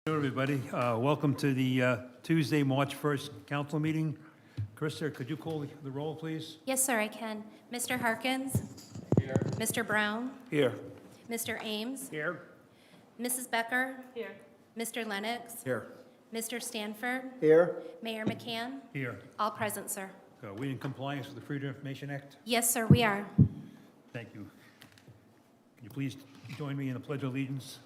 Hello, everybody. Welcome to the Tuesday, March 1st council meeting. Krista, could you call the roll, please? Yes, sir, I can. Mr. Harkins? Here. Mr. Brown? Here. Mr. Ames? Here. Mrs. Becker? Here. Mr. Lennox? Here. Mr. Stanford? Here. Mayor McCann? Here. All present, sir. Are we in compliance with the Freedom of Information Act? Yes, sir, we are. Thank you. Can you please join me in the Pledge of Allegiance?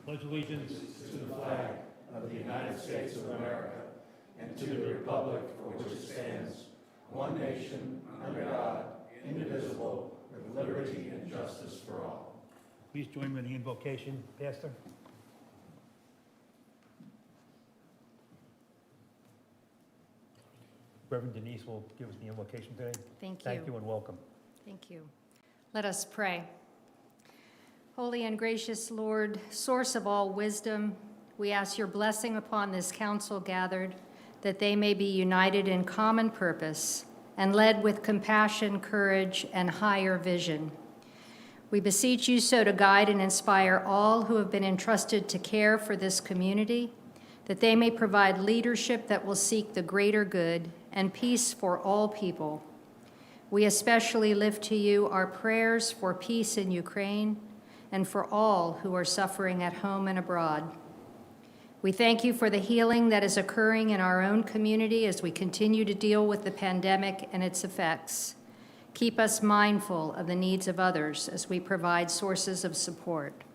Pledge allegiance to the flag of the United States of America and to the republic for which it stands, one nation, under God, indivisible, with liberty and justice for all. Please join me in the invocation, Pastor. Reverend Denise will give us the invocation today. Thank you. Thank you and welcome. Thank you. Let us pray. Holy and gracious Lord, source of all wisdom, we ask your blessing upon this council gathered, that they may be united in common purpose and led with compassion, courage, and higher vision. We beseech you so to guide and inspire all who have been entrusted to care for this community, that they may provide leadership that will seek the greater good and peace for all people. We especially lift to you our prayers for peace in Ukraine and for all who are suffering at home and abroad. We thank you for the healing that is occurring in our own community as we continue to deal with the pandemic and its effects. Keep us mindful of the needs of others as we provide sources of support.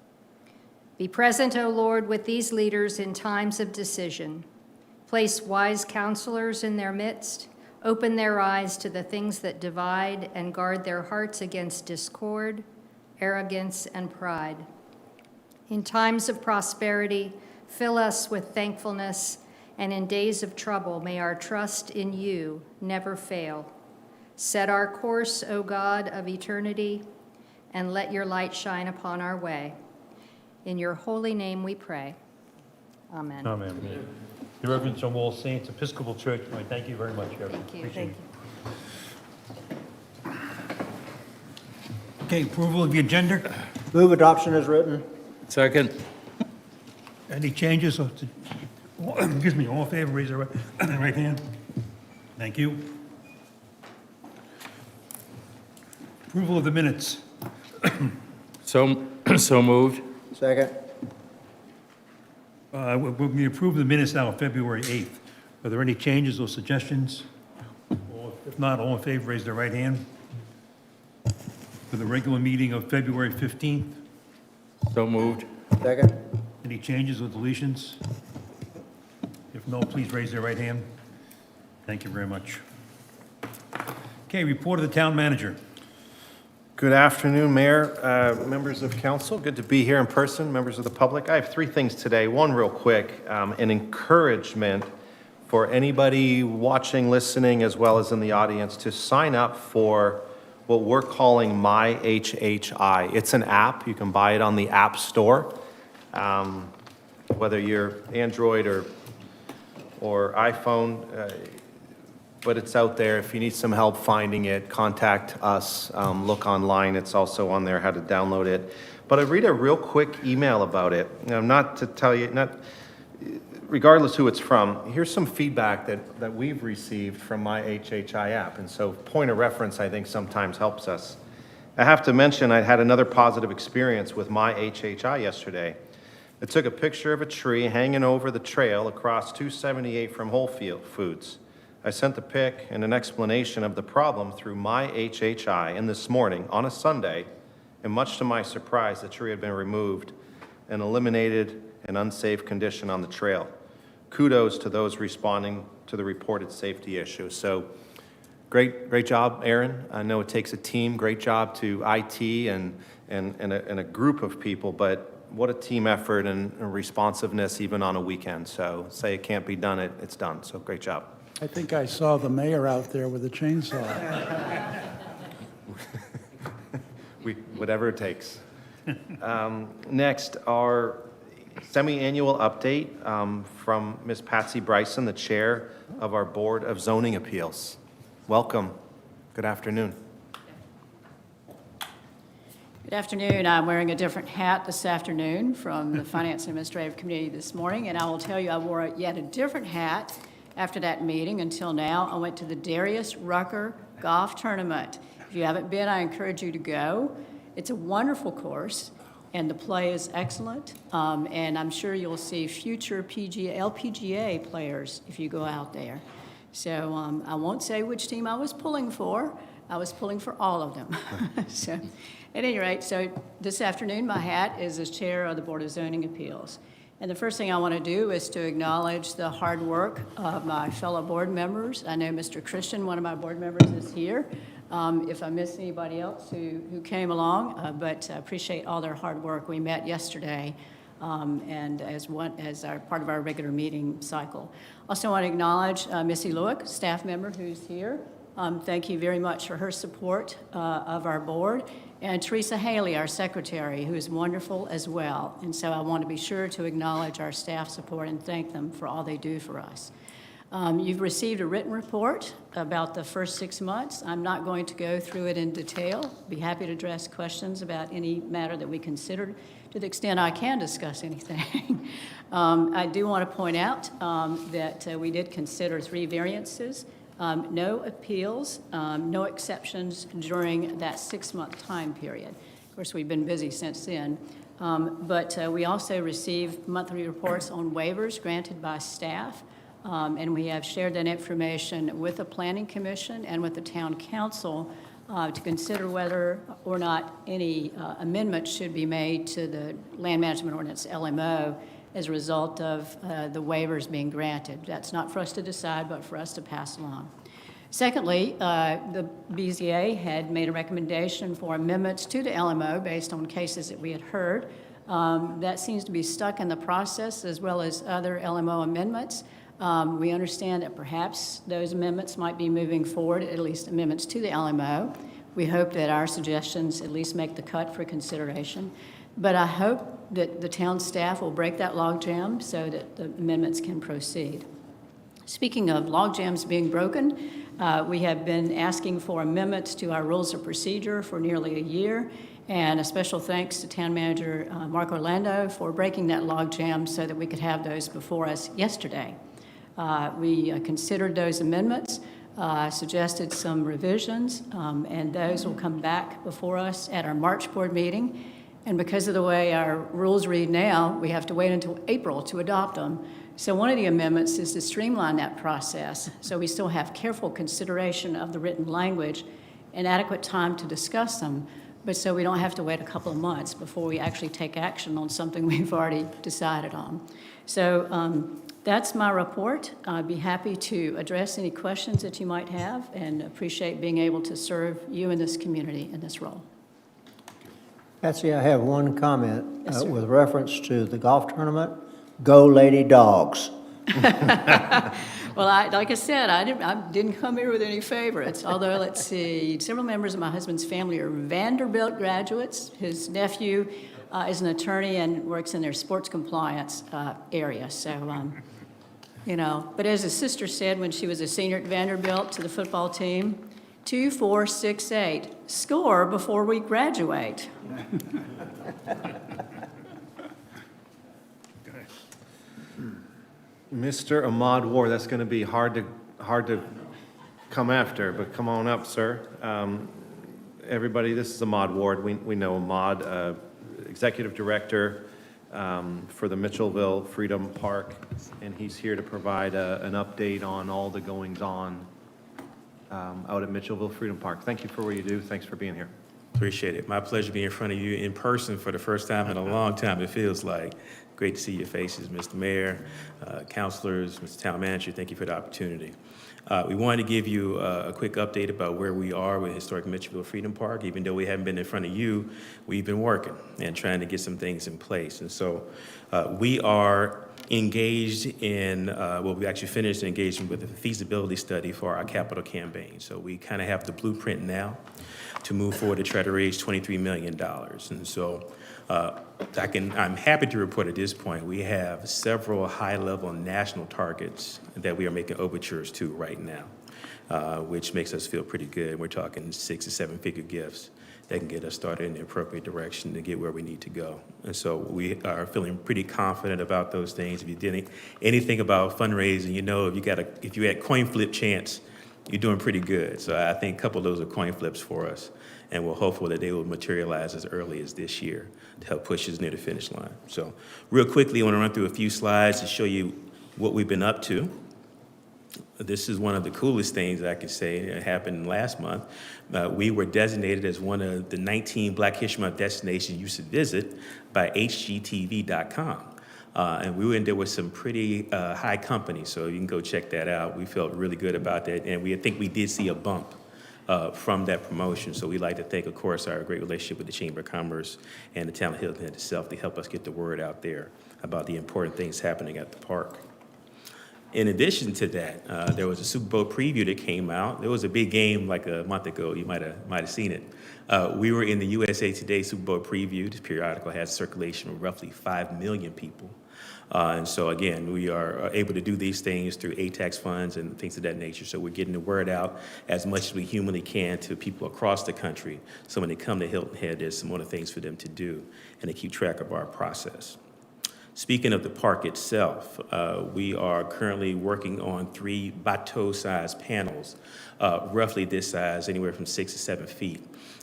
Be present, O Lord, with these leaders in times of decision. Place wise counselors in their midst. Open their eyes to the things that divide and guard their hearts against discord, arrogance, and pride. In times of prosperity, fill us with thankfulness, and in days of trouble, may our trust in you never fail. Set our course, O God of eternity, and let your light shine upon our way. In your holy name we pray. Amen. Amen. The Reverend from All Saints Episcopal Church, thank you very much, Reverend. Thank you. Appreciate it. Okay, approval of the agenda. Move adoption as written. Second. Any changes? Excuse me, all in favor, raise your right hand. Thank you. Approval of the minutes. So moved. Second. We approve the minutes now of February 8th. Are there any changes or suggestions? Or if not, all in favor, raise their right hand. For the regular meeting of February 15th, So moved. Second. any changes or deletions? If no, please raise their right hand. Thank you very much. Okay, report of the town manager. Good afternoon, Mayor, members of council. Good to be here in person, members of the public. I have three things today. One real quick, an encouragement for anybody watching, listening, as well as in the audience to sign up for what we're calling My HHI. It's an app. You can buy it on the App Store. Whether you're Android or iPhone, but it's out there. If you need some help finding it, contact us. Look online. It's also on there how to download it. But I read a real quick email about it. Not to tell you, regardless who it's from, here's some feedback that we've received from my HHI app. And so point of reference, I think, sometimes helps us. I have to mention I had another positive experience with my HHI yesterday. I took a picture of a tree hanging over the trail across 278 from Whole Foods. I sent the pic and an explanation of the problem through my HHI, and this morning, on a Sunday, and much to my surprise, the tree had been removed and eliminated an unsafe condition on the trail. Kudos to those responding to the reported safety issue. So great job, Aaron. I know it takes a team. Great job to IT and a group of people, but what a team effort and responsiveness even on a weekend. So say it can't be done, it's done. So great job. I think I saw the mayor out there with a chainsaw. Whatever it takes. Next, our semi-annual update from Ms. Patsy Brison, the chair of our Board of Zoning Appeals. Welcome. Good afternoon. Good afternoon. I'm wearing a different hat this afternoon from the Finance and Administrative Committee this morning, and I will tell you I wore yet a different hat after that meeting until now. I went to the Darius Rucker Golf Tournament. If you haven't been, I encourage you to go. It's a wonderful course, and the play is excellent, and I'm sure you'll see future LPGA players if you go out there. So I won't say which team I was pulling for. I was pulling for all of them. So, at any rate, so this afternoon, my hat is as chair of the Board of Zoning Appeals. And the first thing I want to do is to acknowledge the hard work of my fellow board members. I know Mr. Christian, one of my board members, is here. If I miss anybody else who came along, but I appreciate all their hard work. We met yesterday, and as part of our regular meeting cycle. Also want to acknowledge Missy Lewick, staff member who's here. Thank you very much for her support of our board. And Teresa Haley, our secretary, who is wonderful as well. And so I want to be sure to acknowledge our staff support and thank them for all they do for us. You've received a written report about the first 6 months. I'm not going to go through it in detail. Be happy to address questions about any matter that we considered to the extent I can discuss anything. I do want to point out that we did consider 3 variances. No appeals, no exceptions during that 6-month time period. Of course, we've been busy since then. But we also received monthly reports on waivers granted by staff, and we have shared that information with the Planning Commission and with the Town Council to consider whether or not any amendments should be made to the Land Management Ordinance, LMO, as a result of the waivers being granted. That's not for us to decide, but for us to pass along. Secondly, the BZA had made a recommendation for amendments to the LMO based on cases that we had heard. That seems to be stuck in the process, as well as other LMO amendments. We understand that perhaps those amendments might be moving forward, at least amendments to the LMO. We hope that our suggestions at least make the cut for consideration. But I hope that the town staff will break that logjam so that the amendments can proceed. Speaking of logjams being broken, we have been asking for amendments to our rules of procedure for nearly a year, and a special thanks to Town Manager Mark Orlando for breaking that logjam so that we could have those before us yesterday. We considered those amendments, suggested some revisions, and those will come back before us at our March board meeting. And because of the way our rules read now, we have to wait until April to adopt them. So one of the amendments is to streamline that process, so we still have careful consideration of the written language and adequate time to discuss them, but so we don't have to wait a couple of months before we actually take action on something we've already decided on. So that's my report. I'd be happy to address any questions that you might have and appreciate being able to serve you in this community in this role. Patsy, I have one comment Yes, sir. with reference to the golf tournament. Go Lady Dogs. Well, like I said, I didn't come here with any favorites, although, let's see, several members of my husband's family are Vanderbilt graduates. His nephew is an attorney and works in their sports compliance area. So, you know, but as his sister said when she was a senior at Vanderbilt to the football team, 2, 4, 6, 8, score before we graduate. Mr. Ahmad War, that's going to be hard to come after, but come on up, sir. Everybody, this is Ahmad Ward. We know Ahmad, Executive Director for the Mitchelville Freedom Park, and he's here to provide an update on all the goings-on out at Mitchelville Freedom Park. Thank you for what you do. Thanks for being here. Appreciate it. My pleasure being in front of you in person for the first time in a long time, it feels like. Great to see your faces, Mr. Mayor, councilors, Mr. Town Manager. Thank you for the opportunity. We wanted to give you a quick update about where we are with Historic Mitchelville Freedom Park. Even though we haven't been in front of you, we've been working and trying to get some things in place. And so we are engaged in, well, we actually finished engagement with a feasibility study for our capital campaign. So we kind of have the blueprint now to move forward to try to raise $23 million. And so I'm happy to report at this point, we have several high-level national targets that we are making overtures to right now, which makes us feel pretty good. We're talking 6- to 7-figure gifts that can get us started in the appropriate direction to get where we need to go. And so we are feeling pretty confident about those things. If you did anything about fundraising, you know if you had coin flip chance, you're doing pretty good. So I think a couple of those are coin flips for us, and we're hopeful that they will materialize as early as this year to help push us near the finish line. So real quickly, I want to run through a few slides to show you what we've been up to. This is one of the coolest things I can say that happened last month. We were designated as one of the 19 Black History Month destinations you should visit by hgtv.com. And we were in there with some pretty high company, so you can go check that out. We felt really good about that, and I think we did see a bump from that promotion. So we'd like to thank, of course, our great relationship with the Chamber of Commerce and the town of Hilton itself to help us get the word out there about the important things happening at the park. In addition to that, there was a Super Bowl preview that came out. There was a big game like a month ago. You might have seen it. We were in the USA Today Super Bowl preview. This periodical has circulation of roughly 5 million people. And so again, we are able to do these things through ATAX funds and things of that nature. So we're getting the word out as much as we humanly can to people across the country. So when they come to Hilton Head, there's some other things for them to do and to keep track of our process. Speaking of the park itself, we are currently working on 3 bateau-sized panels, roughly this size, anywhere from 6 to 7 feet,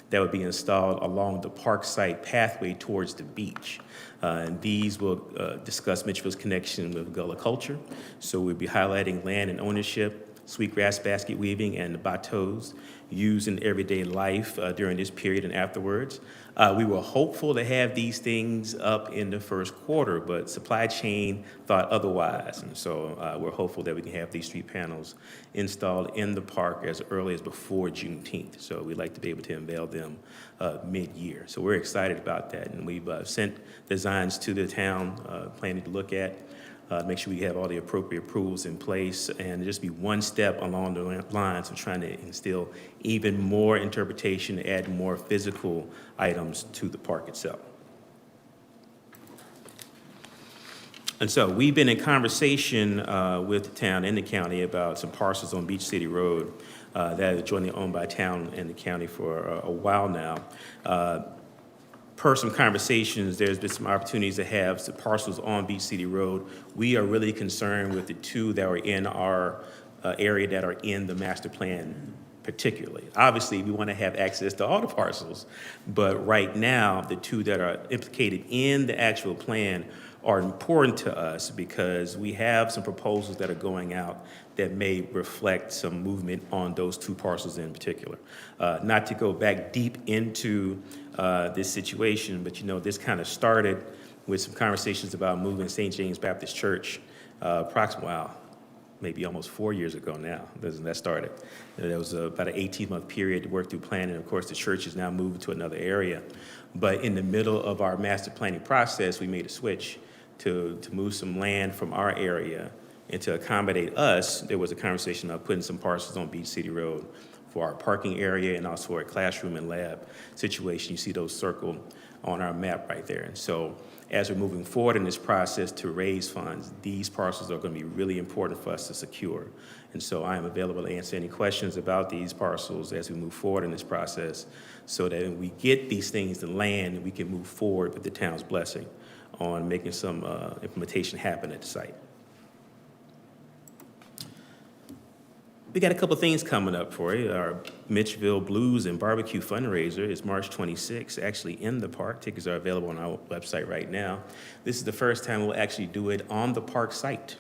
that would be installed along the park site pathway towards the beach. And these will discuss Mitchellville's connection with Gullah culture. So we'll be highlighting land and ownership, sweetgrass basket weaving, and the bateaus used in everyday life during this period and afterwards. We were hopeful to have these things up in the first quarter, but supply chain thought otherwise. And so we're hopeful that we can have these 3 panels installed in the park as early as before Juneteenth. So we'd like to be able to unveil them mid-year. So we're excited about that. And we've sent designs to the town, planning to look at, make sure we have all the appropriate approvals in place, and just be one step along the lines of trying to instill even more interpretation, add more physical items to the park itself. And so we've been in conversation with the town and the county about some parcels on Beach City Road that are jointly owned by town and the county for a while now. Per some conversations, there's been some opportunities to have some parcels on Beach City Road. We are really concerned with the 2 that are in our area that are in the master plan particularly. Obviously, we want to have access to all the parcels, but right now, the 2 that are implicated in the actual plan are important to us because we have some proposals that are going out that may reflect some movement on those 2 parcels in particular. Not to go back deep into this situation, but this kind of started with some conversations about moving St. James Baptist Church approximately, maybe almost 4 years ago now, that started. There was about an 18-month period to work through planning. Of course, the church is now moving to another area. But in the middle of our master planning process, we made a switch to move some land from our area. And to accommodate us, there was a conversation about putting some parcels on Beach City Road for our parking area and also our classroom and lab situation. You see those circled on our map right there. And so as we're moving forward in this process to raise funds, these parcels are going to be really important for us to secure. And so I am available to answer any questions about these parcels as we move forward in this process so that when we get these things to land, we can move forward with the town's blessing on making some implementation happen at the site. We got a couple things coming up for you. Our Mitchellville Blues and Barbecue fundraiser is March 26th, actually in the park. Tickets are available on our website right now. This is the first time we'll actually do it on the park site.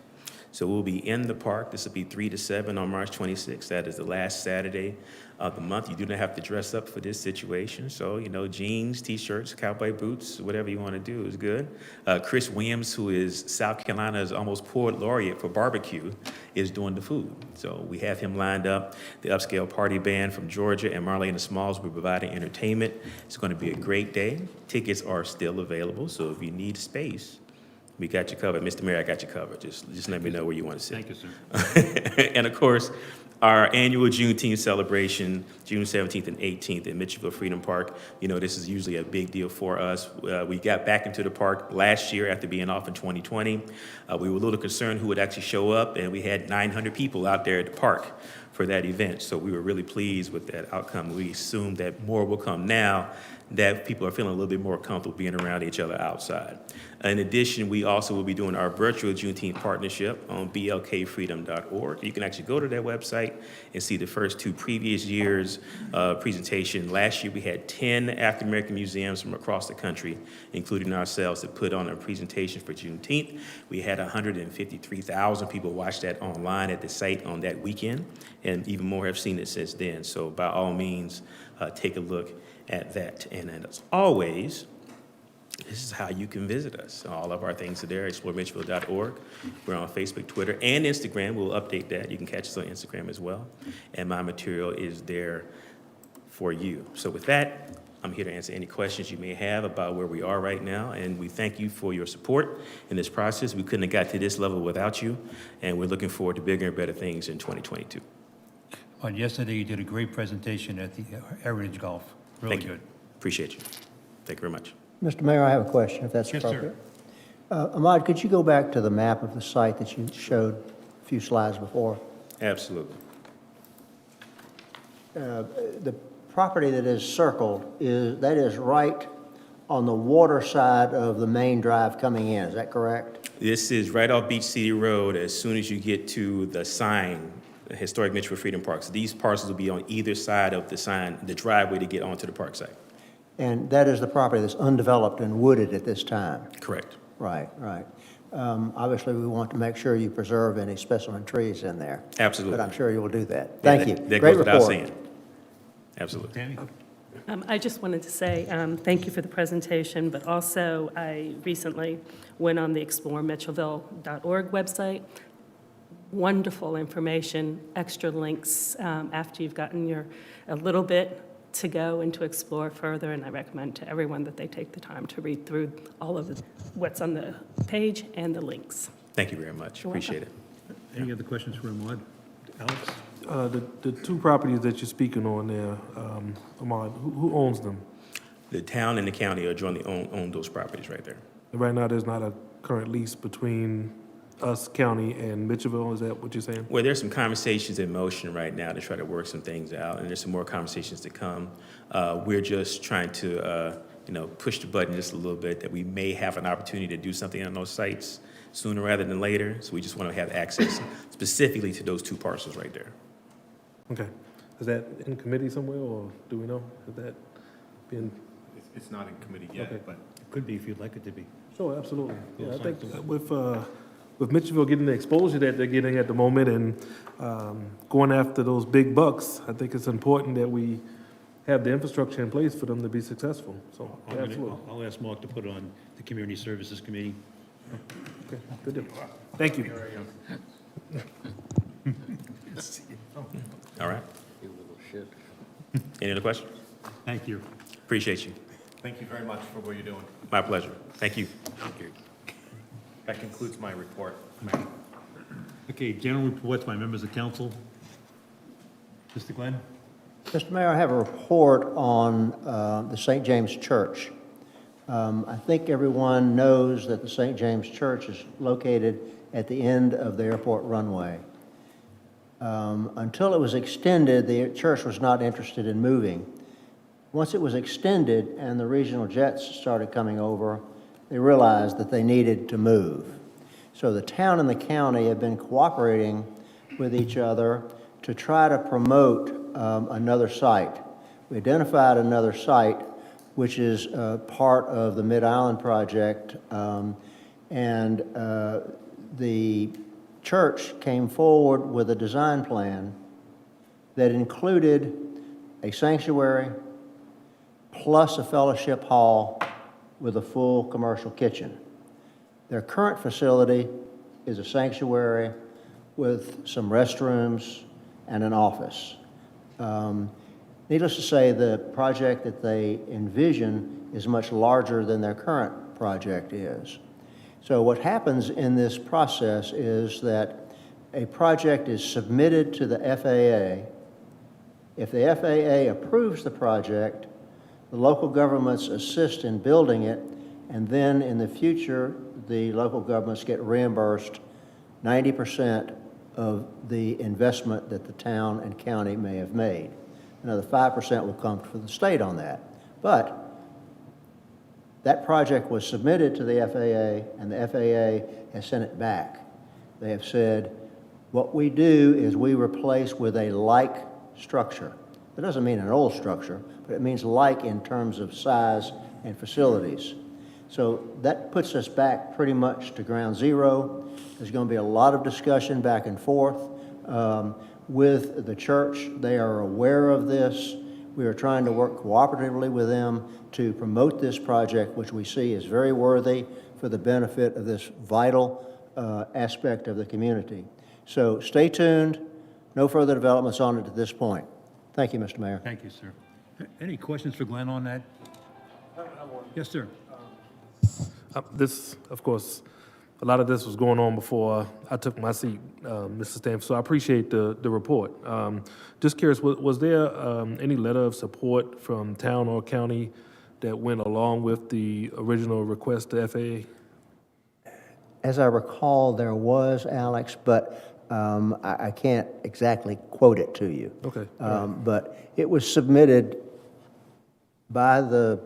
So we'll be in the park. This will be 3 to 7 on March 26th. That is the last Saturday of the month. You do not have to dress up for this situation. So, jeans, T-shirts, cowboy boots, whatever you want to do is good. Chris Williams, who is South Carolina's almost poet laureate for barbecue, is doing the food. So we have him lined up. The Upscale Party Band from Georgia and Marlene the Smalls will be providing entertainment. It's going to be a great day. Tickets are still available. So if you need space, we got you covered. Mr. Mayor, I got you covered. Just let me know where you want to sit. Thank you, sir. And of course, our annual Juneteenth celebration, June 17th and 18th at Mitchelville Freedom Park. This is usually a big deal for us. We got back into the park last year after being off in 2020. We were a little concerned who would actually show up, and we had 900 people out there at the park for that event. So we were really pleased with that outcome. We assume that more will come now that people are feeling a little bit more comfortable being around each other outside. In addition, we also will be doing our virtual Juneteenth partnership on blkfreedom.org. You can actually go to that website and see the first 2 previous years' presentation. Last year, we had 10 African American museums from across the country, including ourselves, that put on a presentation for Juneteenth. We had 153,000 people watch that online at the site on that weekend, and even more have seen it since then. So by all means, take a look at that. And as always, this is how you can visit us. All of our things are there, exploremitchville.org. We're on Facebook, Twitter, and Instagram. We'll update that. You can catch us on Instagram as well. And my material is there for you. So with that, I'm here to answer any questions you may have about where we are right now. And we thank you for your support in this process. We couldn't have got to this level without you. And we're looking forward to bigger and better things in 2022. Yesterday, you did a great presentation at the Heritage Golf. Really Thank you. good. Appreciate you. Thank you very much. Mr. Mayor, I have a question, if that's Yes, sir. appropriate. Ahmad, could you go back to the map of the site that you showed a few slides before? Absolutely. The property that is circled, that is right on the water side of the main drive coming in, is that correct? This is right off Beach City Road as soon as you get to the sign, the historic Mitchellville Freedom Parks. These parcels will be on either side of the sign, the driveway to get onto the park site. And that is the property that's undeveloped and wooded at this time? Correct. Right, right. Obviously, we want to make sure you preserve any specimen trees in there. Absolutely. But I'm sure you will do that. Yeah, Thank you. That Great goes without report. saying. Absolutely. Tammy? I just wanted to say thank you for the presentation, but also I recently went on the exploremitchville.org website. Wonderful information, extra links after you've gotten a little bit to go and to explore further, and I recommend to everyone that they take the time to read through all of what's on the page and the links. Thank you very much. You're Appreciate it. Any other questions for Ahmad? Alex? The 2 properties that you're speaking on there, Ahmad, who owns them? The town and the county are jointly own those properties right there. Right now, there's not a current lease between us, county, and Mitchellville, is that what you're saying? Well, there's some conversations in motion right now to try to work some things out, and there's some more conversations to come. We're just trying to, push the button just a little bit that we may have an opportunity to do something on those sites sooner rather than later. So we just want to have access specifically to those 2 parcels right there. Okay. Is that in committee somewhere, or do we know? Has that been? It's not in committee yet, Okay. but It could be if you'd like it to be. Sure, absolutely. Yeah, I Both think sides. with Mitchellville getting the exposure that they're getting at the moment and going after those big bucks, I think it's important that we have the infrastructure in place for them to be successful. So, absolutely. I'll ask Mark to put it on the Community Services Committee. Okay, good deal. Thank you. All right? Any other questions? Thank you. Appreciate you. thank you very much for what you're doing. My pleasure. Thank you. That concludes my report. Okay, general reports by members of council. Mr. Glenn? Mr. Mayor, I have a report on the St. James Church. I think everyone knows that the St. James Church is located at the end of the airport runway. Until it was extended, the church was not interested in moving. Once it was extended and the regional jets started coming over, they realized that they needed to move. So the town and the county have been cooperating with each other to try to promote another site. We identified another site, which is part of the Mid-Island project, and the church came forward with a design plan that included a sanctuary plus a fellowship hall with a full commercial kitchen. Their current facility is a sanctuary with some restrooms and an office. Needless to say, the project that they envision is much larger than their current project is. So what happens in this process is that a project is submitted to the FAA. If the FAA approves the project, the local governments assist in building it, and then in the future, the local governments get reimbursed 90% of the investment that the town and county may have made. Another 5% will come from the state on that. But that project was submitted to the FAA, and the FAA has sent it back. They have said, what we do is we replace with a like structure. That doesn't mean an old structure, but it means like in terms of size and facilities. So that puts us back pretty much to ground zero. There's going to be a lot of discussion back and forth with the church. They are aware of this. We are trying to work cooperatively with them to promote this project, which we see is very worthy for the benefit of this vital aspect of the community. So stay tuned. No further developments on it at this point. Thank you, Mr. Mayor. Thank you, sir. Any questions for Glenn on that? Yes, sir. This, of course, a lot of this was going on before I took my seat, Mr. Stanford, so I appreciate the report. Just curious, was there any letter of support from town or county that went along with the original request to FAA? As I recall, there was, Alex, but I can't exactly quote it to you. Okay. But it was submitted by the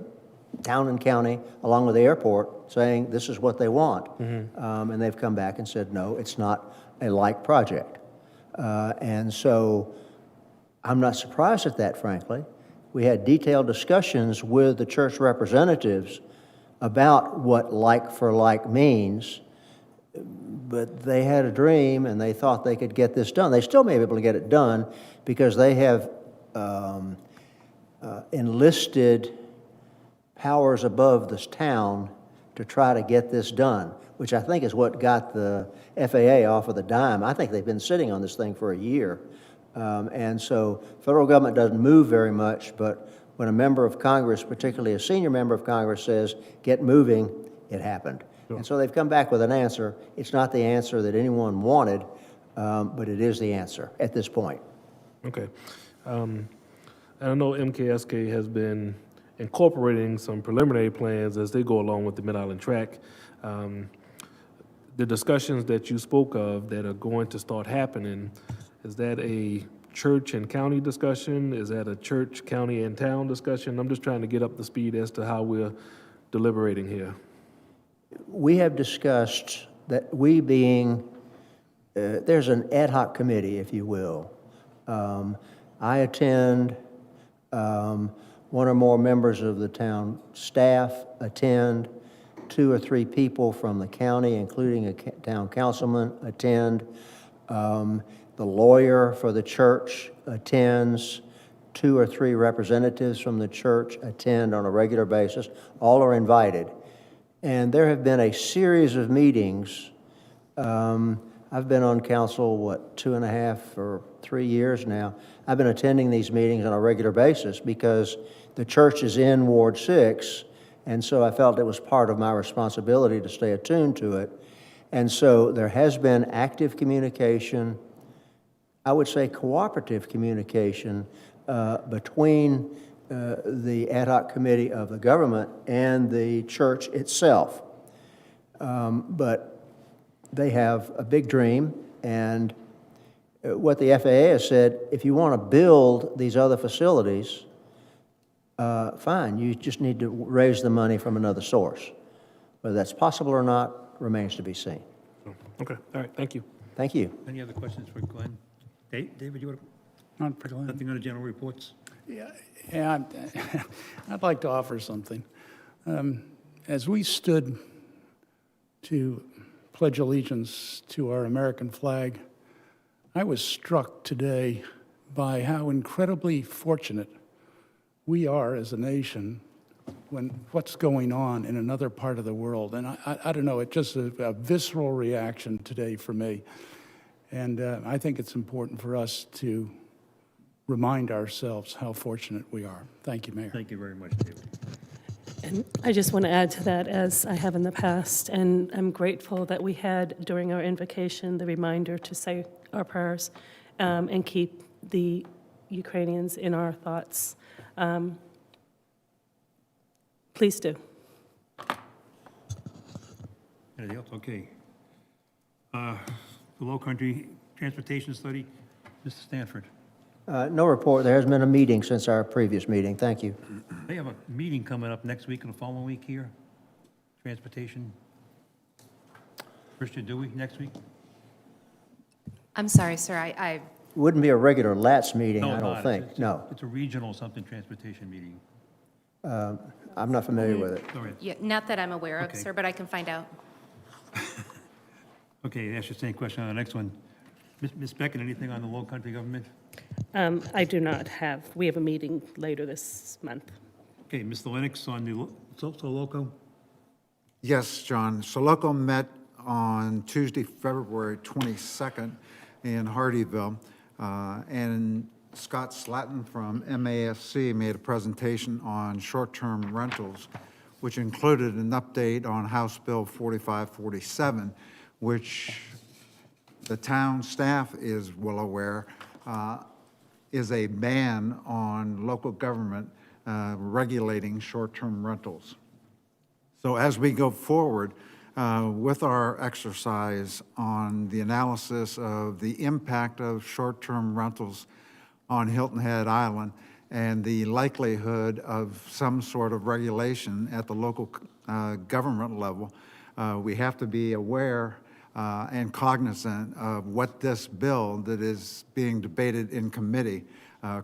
town and county, along with the airport, saying this is what they want. And they've come back and said, no, it's not a like project. And so I'm not surprised at that, frankly. We had detailed discussions with the church representatives about what like for like means, but they had a dream and they thought they could get this done. They still may be able to get it done because they have enlisted powers above this town to try to get this done, which I think is what got the FAA off of the dime. I think they've been sitting on this thing for a year. And so federal government doesn't move very much, but when a member of Congress, particularly a senior member of Congress, says, get moving, it happened. Sure. And so they've come back with an answer. It's not the answer that anyone wanted, but it is the answer at this point. Okay. And I know MKSK has been incorporating some preliminary plans as they go along with the Mid-Island Track. The discussions that you spoke of that are going to start happening, is that a church and county discussion? Is that a church, county, and town discussion? I'm just trying to get up to speed as to how we're deliberating here. We have discussed that we being, there's an ad hoc committee, if you will. I attend, one or more members of the town staff attend, 2 or 3 people from the county, including a town councilman, attend. The lawyer for the church attends. 2 or 3 representatives from the church attend on a regular basis. All are invited. And there have been a series of meetings. I've been on council, 2.5 or 3 years now. I've been attending these meetings on a regular basis because the church is in Ward 6, and so I felt it was part of my responsibility to stay attuned to it. And so there has been active communication, I would say cooperative communication, between the ad hoc committee of the government and the church itself. But they have a big dream, and what the FAA has said, if you want to build these other facilities, fine, you just need to raise the money from another source. Whether that's possible or not remains to be seen. Okay, all right, thank you. Thank you. Any other questions for Glenn? David, you want to, Not for Glenn. nothing on the general reports? Yeah, I'd like to offer something. As we stood to pledge allegiance to our American flag, I was struck today by how incredibly fortunate we are as a nation when what's going on in another part of the world. And I don't know, it's just a visceral reaction today for me. And I think it's important for us to remind ourselves how fortunate we are. Thank you, Mayor. Thank you very much, David. And I just want to add to that, as I have in the past, and I'm grateful that we had during our invocation the reminder to say our prayers and keep the Ukrainians in our thoughts. Please do. Anything else? Okay. The Lowcountry transportation study. Mr. Stanford. No report. There has been a meeting since our previous meeting. Thank you. They have a meeting coming up next week and the following week here. Transportation. Christian, do we, next week? I'm sorry, sir, I, Wouldn't be a regular LATS meeting, No, I don't not. think. It's- No. It's a regional something transportation meeting. I'm not familiar with it. All right. yeah, not that I'm aware of, Okay. sir, but I can find out. Okay, ask the same question on the next one. Ms. Becker, anything on the Lowcountry government? I do not have, we have a meeting later this month. Okay, Mr. Lennox on the Loco? Yes, John. Soloco met on Tuesday, February 22nd in Hardeeville, and Scott Slatton from MASC made a presentation on short-term rentals, which included an update on House Bill 4547, which the town staff is well aware, is a ban on local government regulating short-term rentals. So as we go forward with our exercise on the analysis of the impact of short-term rentals on Hilton Head Island and the likelihood of some sort of regulation at the local government level, we have to be aware and cognizant of what this bill that is being debated in committee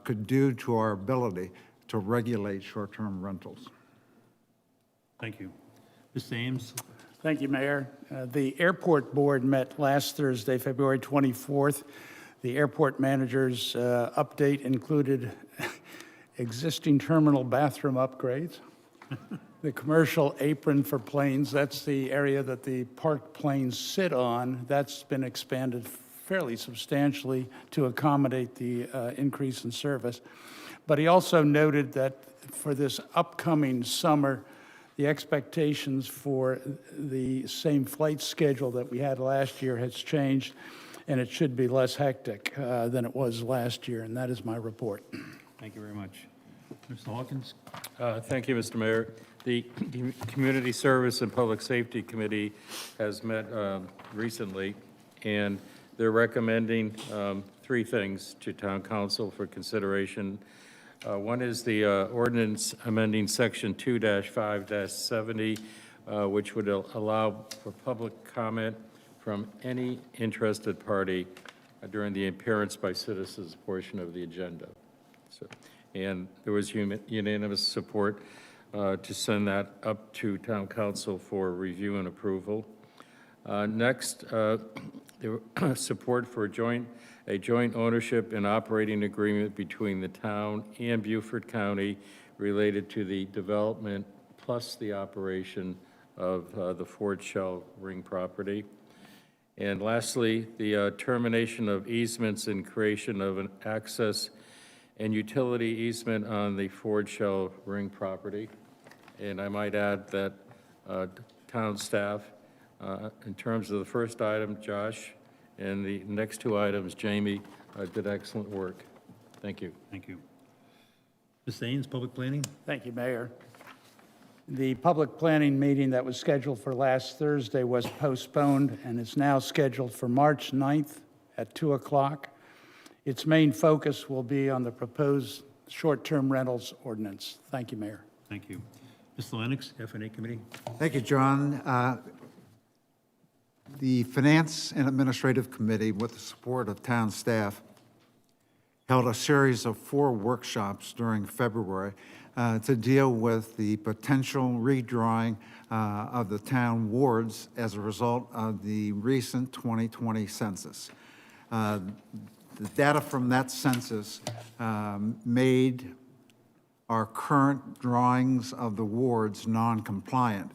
could do to our ability to regulate short-term rentals. Thank you. Mr. Ames? Thank you, Mayor. The Airport Board met last Thursday, February 24th. The airport manager's update included existing terminal bathroom upgrades, the commercial apron for planes, that's the area that the parked planes sit on, that's been expanded fairly substantially to accommodate the increase in service. But he also noted that for this upcoming summer, the expectations for the same flight schedule that we had last year has changed, and it should be less hectic than it was last year, and that is my report. Thank you very much. Mr. Hawkins? Thank you, Mr. Mayor. The Community Service and Public Safety Committee has met recently, and they're recommending three things to Town Council for consideration. One is the ordinance amending Section 2-5-70, which would allow for public comment from any interested party during the appearance by citizens portion of the agenda. So, and there was unanimous support to send that up to Town Council for review and approval. Next, there was support for a joint ownership and operating agreement between the town and Beaufort County related to the development plus the operation of the Ford Shell Ring property. And lastly, the termination of easements and creation of an access and utility easement on the Ford Shell Ring property. And I might add that town staff, in terms of the first item, Josh, and the next two items, Jamie, did excellent work. Thank you. Thank you. Ms. Ames, Public Planning? Thank you, Mayor. The public planning meeting that was scheduled for last Thursday was postponed and is now scheduled for March 9th at 2 o'clock. Its main focus will be on the proposed short-term rentals ordinance. Thank you, Mayor. Thank you. Mr. Lennox, F&A Committee? Thank you, John. The Finance and Administrative Committee, with the support of town staff, held a series of 4 workshops during February to deal with the potential redrawing of the town wards as a result of the recent 2020 census. The data from that census made our current drawings of the wards non-compliant.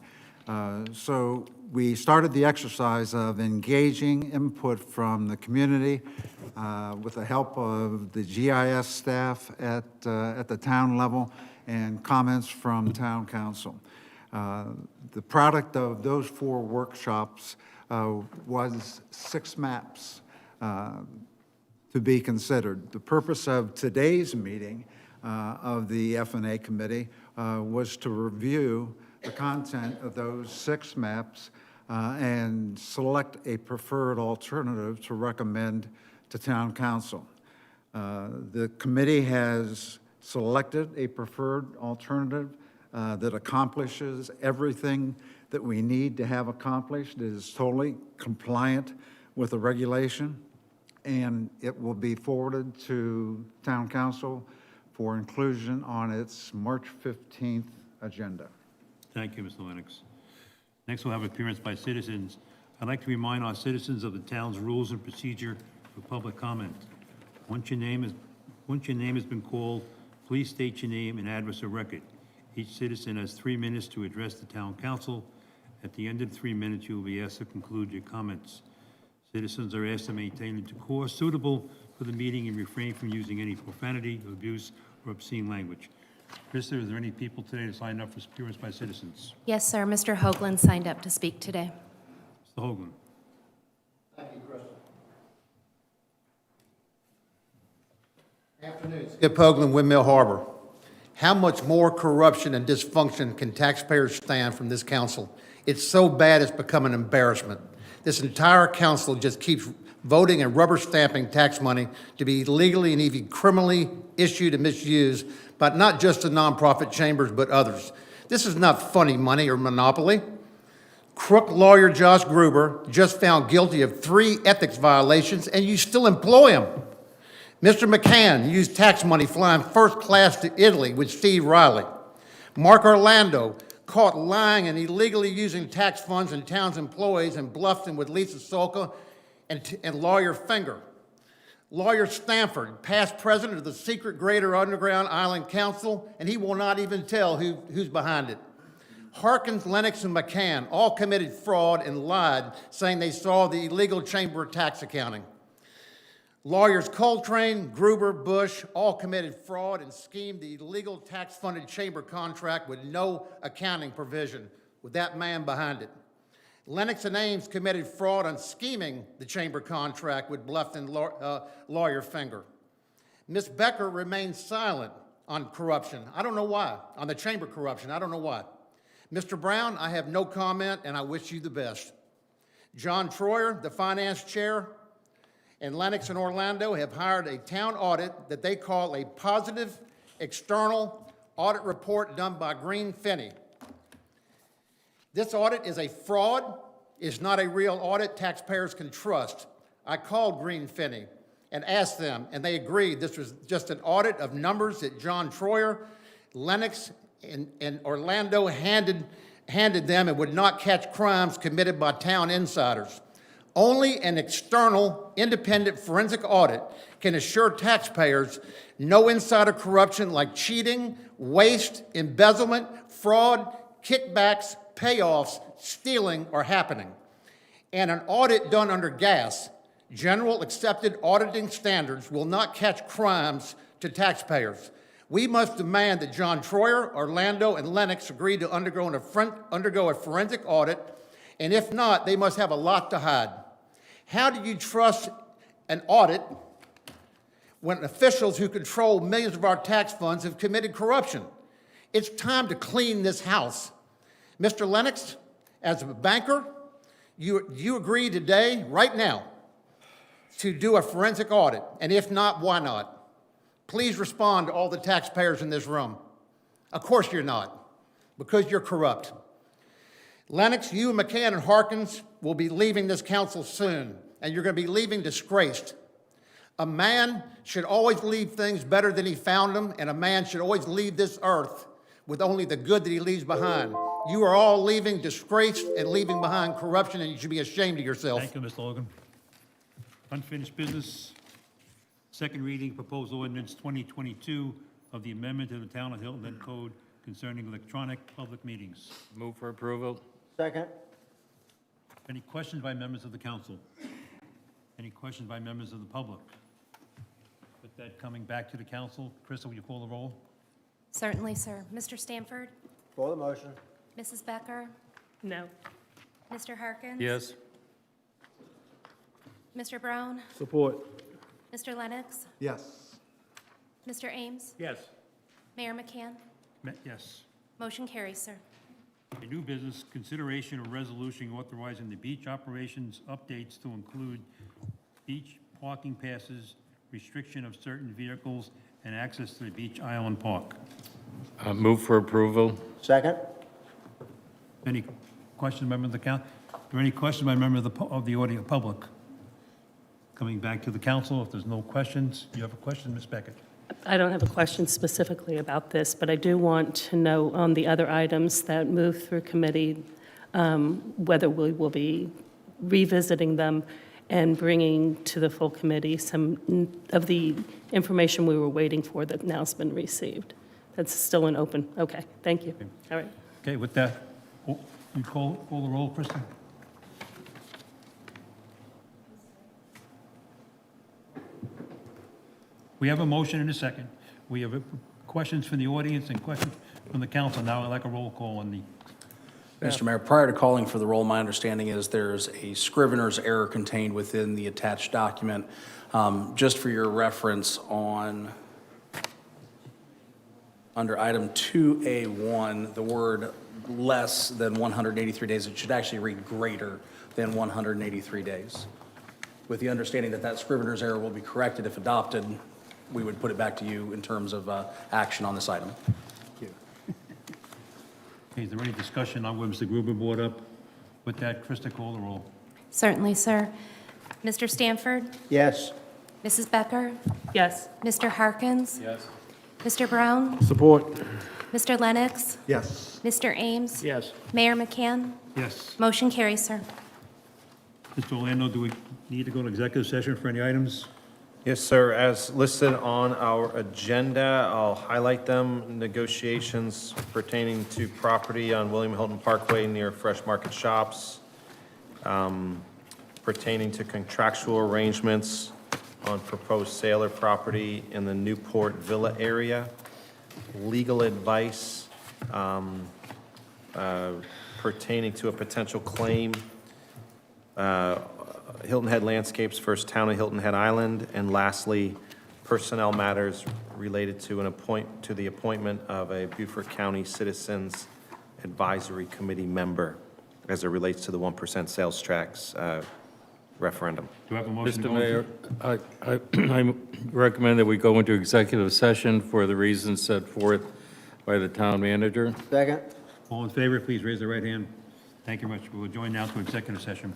So we started the exercise of engaging input from the community with the help of the GIS staff at the town level and comments from town council. The product of those 4 workshops was 6 maps to be considered. The purpose of today's meeting of the F&A Committee was to review the content of those 6 maps and select a preferred alternative to recommend to Town Council. The committee has selected a preferred alternative that accomplishes everything that we need to have accomplished. It is totally compliant with the regulation, and it will be forwarded to Town Council for inclusion on its March 15th agenda. Thank you, Mr. Lennox. Next, we'll have appearance by citizens. I'd like to remind our citizens of the town's rules and procedure for public comment. Once your name has been called, please state your name and address of record. Each citizen has 3 minutes to address the town council. At the end of 3 minutes, you will be asked to conclude your comments. Citizens are asked to maintain a decorum suitable for the meeting and refrain from using any profanity, abuse, or obscene language. Krista, is there any people today to sign up for appearance by citizens? Yes, sir. Mr. Hoagland signed up to speak today. Mr. Hoagland. Thank you, Krista. Afternoon. Skip Hoagland, Windmill Harbor. How much more corruption and dysfunction can taxpayers stand from this council? It's so bad it's become an embarrassment. This entire council just keeps voting and rubber stamping tax money to be legally and even criminally issued and misused by not just the nonprofit chambers, but others. This is not funny money or monopoly. Crook lawyer Josh Gruber just found guilty of 3 ethics violations, and you still employ him. Mr. McCann used tax money flying first class to Italy with Steve Riley. Mark Orlando caught lying and illegally using tax funds and town's employees and bluffed them with Lisa Solka and lawyer Finger. Lawyer Stanford, past president of the secret Greater Underground Island Council, and he will not even tell who's behind it. Harkins, Lennox, and McCann all committed fraud and lied, saying they saw the illegal chamber tax accounting. Lawyers Coltrane, Gruber, Bush all committed fraud and schemed the illegal tax-funded chamber contract with no accounting provision, with that man behind it. Lennox and Ames committed fraud on scheming the chamber contract with Bluffton lawyer Finger. Ms. Becker remains silent on corruption. I don't know why. On the chamber corruption, I don't know why. Mr. Brown, I have no comment, and I wish you the best. John Troyer, the finance chair, and Lennox and Orlando have hired a town audit that they call a positive external audit report done by Green Finney. This audit is a fraud, is not a real audit taxpayers can trust. I called Green Finney and asked them, and they agreed this was just an audit of numbers that John Troyer, Lennox, and Orlando handed them and would not catch crimes committed by town insiders. Only an external, independent forensic audit can assure taxpayers no insider corruption like cheating, waste, embezzlement, fraud, kickbacks, payoffs, stealing are happening. And an audit done under GAS, General Accepted Auditing Standards, will not catch crimes to taxpayers. We must demand that John Troyer, Orlando, and Lennox agree to undergo a forensic audit, and if not, they must have a lot to hide. How do you trust an audit when officials who control millions of our tax funds have committed corruption? It's time to clean this house. Mr. Lennox, as a banker, you agree today, right now, to do a forensic audit, and if not, why not? Please respond to all the taxpayers in this room. Of course you're not, because you're corrupt. Lennox, you and McCann and Harkins will be leaving this council soon, and you're going to be leaving disgraced. A man should always leave things better than he found them, and a man should always leave this earth with only the good that he leaves behind. You are all leaving disgraced and leaving behind corruption, and you should be ashamed of yourself. Thank you, Mr. Logan. Unfinished business. Second reading, proposed ordinance 2022 of the amendment to the Town of Hilton Code concerning electronic public meetings. Move for approval. Second. Any questions by members of the council? Any questions by members of the public? With that coming back to the council, Krista, will you call the roll? Certainly, sir. Mr. Stanford? For the motion. Mrs. Becker? No. Mr. Harkins? Yes. Mr. Brown? Support. Mr. Lennox? Yes. Mr. Ames? Yes. Mayor McCann? Yes. Motion carries, sir. A new business, consideration of resolution authorizing the beach operations updates to include beach parking passes, restriction of certain vehicles, and access to the Beach Island Park. Move for approval. Second? Any questions, member of the council? Are there any questions by member of the audio public? Coming back to the council, if there's no questions, you have a question, Ms. Becker? I don't have a question specifically about this, but I do want to know on the other items that move through committee, whether we will be revisiting them and bringing to the full committee some of the information we were waiting for that now has been received. That's still an open, okay, thank you. All right. Okay, with that, you call the roll, Kristen? We have a motion and a second. We have questions from the audience and questions from the council. Now I'd like a roll call on the, Mr. Mayor, prior to calling for the roll, my understanding is there's a scrivener's error contained within the attached document. Just for your reference under item 2A1, the word less than 183 days, it should actually read greater than 183 days. With the understanding that that scrivener's error will be corrected if adopted, we would put it back to you in terms of action on this item. okay, is there any discussion on what Mr. Gruber brought up? With that, Krista, call the roll. Certainly, sir. Mr. Stanford? Yes. Mrs. Becker? Yes. Mr. Harkins? Yes. Mr. Brown? Support. Mr. Lennox? Yes. Mr. Ames? Yes. Mayor McCann? Yes. Motion carries, sir. Mr. Orlando, do we need to go to executive session for any items? Yes, sir. As listed on our agenda, I'll highlight them. Negotiations pertaining to property on William Hilton Parkway near Fresh Market Shops, pertaining to contractual arrangements on proposed sale or property in the Newport Villa area, legal advice pertaining to a potential claim, Hilton Head Landscapes versus Town of Hilton Head Island, and lastly, personnel matters related to the appointment of a Beaufort County Citizens Advisory Committee member as it relates to the 1% sales tax referendum. Do I have a motion? to Mr. go into- Mayor, I recommend that we go into executive session for the reasons set forth by the town manager. Second? All in favor, please raise the right hand. Thank you very much. We will join now to executive session.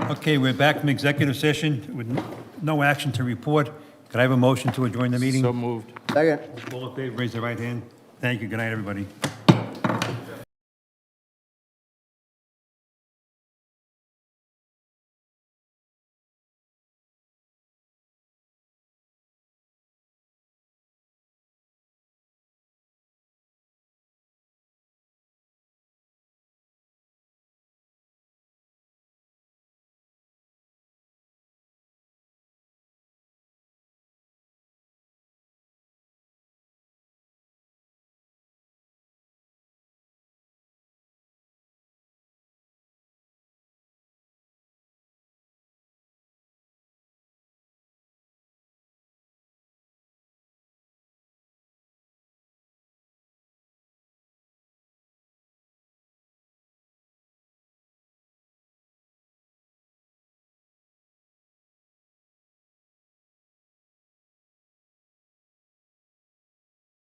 Okay, we're back from executive session with no action to report. Could I have a motion to adjourn the meeting? So moved. Second. All in favor, raise the right hand. Thank you. Good night, everybody.